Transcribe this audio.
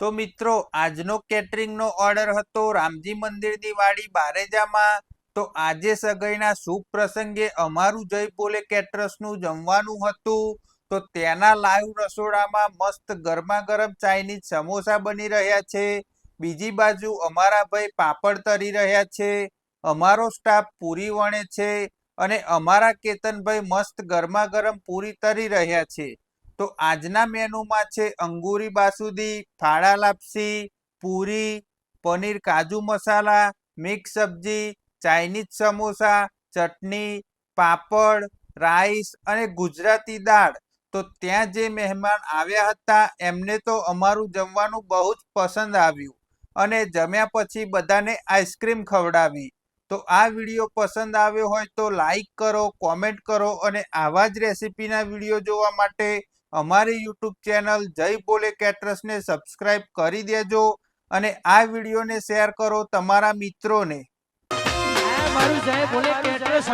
તો મિત્રો આજનો કેટરિંગનો ઓર્ડર હતો રામજી મંદિરની વાડી બારેજામાં. તો આજે સગાઈના શુભ પ્રસંગે અમારું જય બોલે કેટરર્સનું જમવાનું હતું. તો તેના લાઈવ રસોડામાં મસ્ત ગરમા ગરમ ચાઇનીઝ સમોસા બની રહ્યા છે. બીજી બાજુ અમારા ભાઈ પાપડ તરી રહ્યા છે. અમારો સ્ટાફ પૂરી વણે છે અને અમારા કેતનભાઈ મસ્ત ગરમા ગરમ પૂરી તરી રહ્યા છે. તો આજના મેનુમાં છે અંગૂરી બાસુદી, ફાળા લાપસી, પૂરી, પનીર કાજુ મસાલા, મિક્સ સબ્જી, ચાઇનીઝ સમોસા, ચટણી, પાપડ, રાઈસ અને ગુજરાતી દાળ. તો ત્યાં જે મહેમાન આવ્યા હતા એમને તો અમારું જમવાનું બહુ જ પસંદ આવ્યું અને જમ્યા પછી બધાને આઈસ્ક્રીમ ખવડાવી. તો આ વિડીયો પસંદ આવ્યો હોય તો લાઈક કરો, કોમેન્ટ કરો અને આવા જ રેસીપીના વિડીયો જોવા માટે અમારી યુટ્યુબ ચેનલ જય બોલે કેટરર્સને સબસ્ક્રાઇબ કરી દેજો અને આ વિડીયોને શેર કરો તમારા મિત્રોને. મારું જય બોલે કેટરર્સ.